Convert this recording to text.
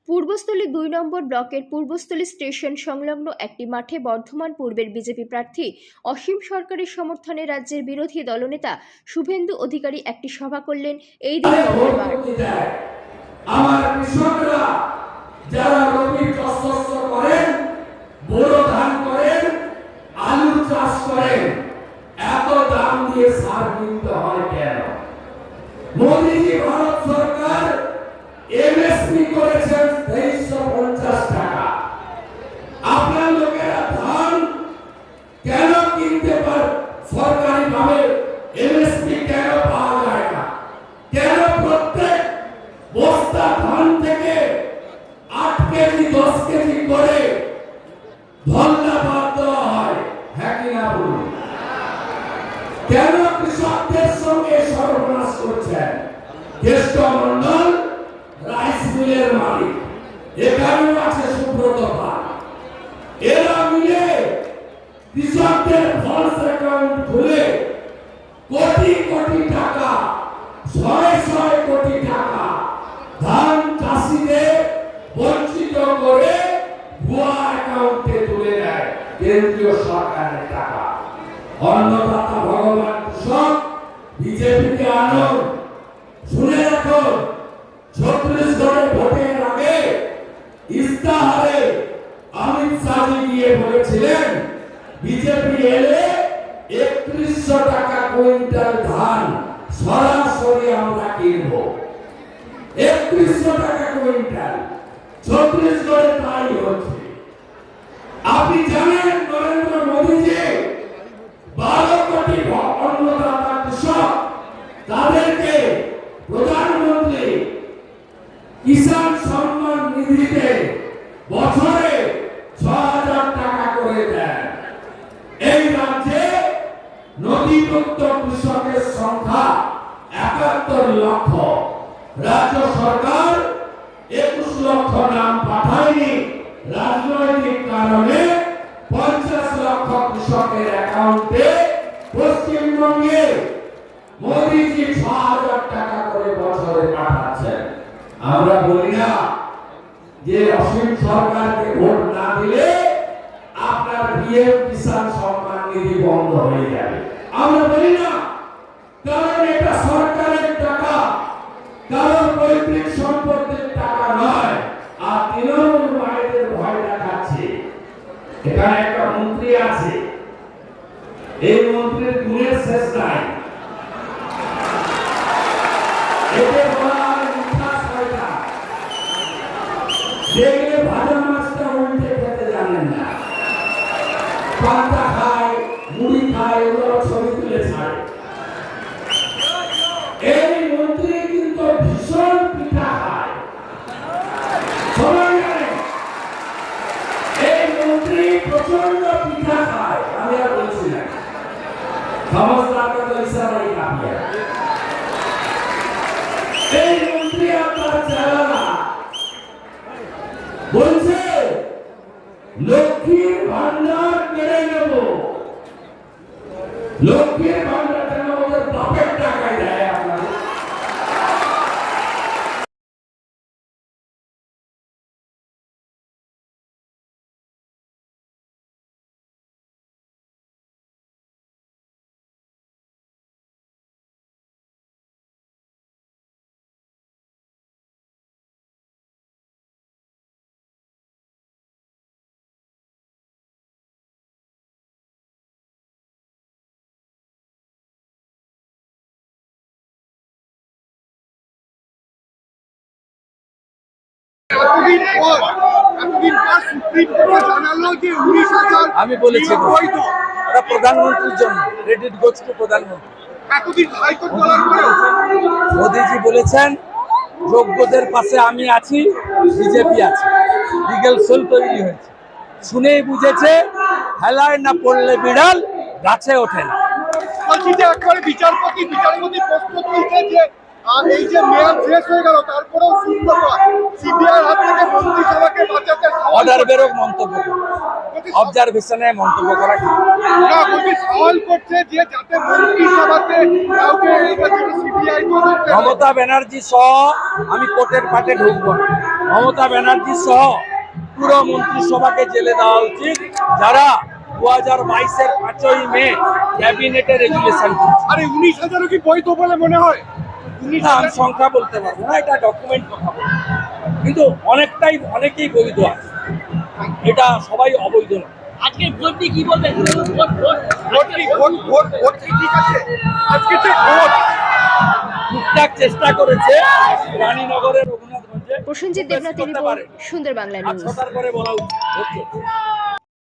পূর্বস্থলী ২ নম্বর ব্লকের পূর্বস্থলী স্টেশন সংলগ্ন একটি মাঠে বর্ধমান পূর্বের বিজেপি প্রার্থী অসীম সরকারের সমর্থনে রাজ্যের বিরোধী দলনেতা শুভেন্দু অধিকারী একটি সভা করলেন। এই দিন মঙ্গলবার আমার কৃষকরা যারা রবি চাষ করেন, বোরো ধান করেন, আলু চাষ করেন, এত দাম দিয়ে সার কিনতে হয় কেন? মোদীজি ভারত সরকার এমএসপি করেছেন 2350 টাকা। আপনার লোকেরা ধান কেন কিনতে পারে? সরকারি ভাবে এমএসপি কেন পাওয়া যায় না? কেন প্রত্যেক বস্তা ধান থেকে 8 কেজি 10 কেজি করে ধল্লা বাদ দেওয়া হয়? হ্যাঁ কি না বলুন? কেন কৃষকদের সঙ্গে সর্বনাশ করছেন? জ্যেষ্ঠ মন্ডল রাইস মিলের মালিক, এখানেও আছে সুব্রত পাল, এরা মিলে কৃষকদের ফলস অ্যাকাউন্ট খুলে কোটি কোটি টাকা, 600 কোটি টাকা ধান চাষিদের বঞ্চিত করে ভুয়া অ্যাকাউন্টে তুলে দেয় কেন্দ্রীয় সরকারের টাকা। অন্নদাতা ভগবান কৃষক বিজেপিকে আনো। শুনে রাখো, ছত্রিশগড়ে ভোটের আগে ইস্তাহারে অমিত শাহ গিয়ে বলেছিলেন বিজেপি এলে 3100 টাকা কুইন্টাল ধান সরাসরি আমরা কিনব। 3100 টাকা কুইন্টাল ছত্রিশগড়ে তাই হচ্ছে। আপনি জানেন নরেন্দ্র মোদীজি 12 কোটি অন্নদাতা কৃষক তাদেরকে প্রধানমন্ত্রী কিষাণ সম্মান নিধিতে বছরে 6000 টাকা করে দেন। এই রাজ্যে নথিভুক্ত কৃষকের সংখ্যা 71 লক্ষ। রাজ্য সরকার 21 লক্ষ নাম পাঠায়নি। রাজনৈতিক কারণে 50 লক্ষ কৃষকের অ্যাকাউন্টে পশ্চিমবঙ্গে মোদীজি 6000 টাকা করে বছরে পাঠাচ্ছেন। আমরা বলি না যে অসীম সরকারকে ভোট না দিলে আপনার পিএম কিষাণ সম্মান নিধি বন্ধ হয়ে যাবে। আমরা বলি না, কারণ এটা সরকারের টাকা, কারণ পৈতৃক সম্পত্তির টাকা নয়। আর তৃণমূল মায়েদের ভয় দেখাচ্ছে। এখানে একটা মন্ত্রী আছে, এই মন্ত্রীর গুণের শেষ নাই। এতে বলা হয় মিথ্যা শয়তান। দেখলে ভাজা মাছটা উল্টে খেতে জানেন না, পান্তা খায়, মুড়ি খায়, ওগুলো ছবি তুলে ছাড়ে। এই মন্ত্রী কিন্তু ভীষণ পিঠা খায়। সবাই জানে এই মন্ত্রী প্রচন্ড পিঠা খায়। আমি আর বলছি না, সমস্ত তো ইশারাই কাঁপিয়ে। এই মন্ত্রী আপনার চালানা বলছে লক্ষ্মীর ভান্ডার কেড়ে নেব। লক্ষ্মীর ভান্ডার কেন? ওদের বাপের টাকায় দেয় আপনার। আমি বলেছি ওরা প্রধানমন্ত্রীর জন্য ক্রেডিট গোজ টু প্রধানমন্ত্রী। মোদীজি বলেছেন যোগ্যদের পাশে আমি আছি, বিজেপি আছে। লিগেল সোল তৈরি হয়েছে, শুনেই বুঝেছে হেলায় না পড়লে বিড়াল গাছে ওঠে না। বলছি যে একবারে বিচারপতি প্রশ্ন তুলছে যে এই যে মেয়াদ শেষ হয়ে গেল তারপরেও সিবিআই হাত থেকে মন্ত্রিসভাকে বাঁচাতে অর্ডার বেরোক মন্তব্য অবজারভেশনে মন্তব্য করা ঠিক না। বলছি সওয়াল করছে যে যাতে মন্ত্রিসভাতে কাউকে সিবিআই মমতা ব্যানার্জি সহ আমি কোর্টের পাটে ঢুকবো না। মমতা ব্যানার্জি সহ পুরো মন্ত্রিসভাকে জেলে দেওয়া উচিত, যারা 2022-এর 5ই মে ক্যাবিনেটে রেজুলেশন করেছে। আরে 19,000 কি বৈধ বলে মনে হয়? না, আমি সংখ্যা বলতে পারবো না, এটা ডকুমেন্ট কথা বলবো, কিন্তু অনেকেই বৈধ আছে, এটা সবাই অবৈধ না। আজকে ভোট দিয়ে কি বলবেন? ভোট কি ঠিক আছে? আজকে যে ভোট টুকটাক চেষ্টা করেছে রানীনগরের রঘুনাথগঞ্জে, প্রসেনজিৎ দেবনাথের রিপোর্ট, সুন্দর বাংলা আর নিউজ। 6টার পরে বলা উচিত।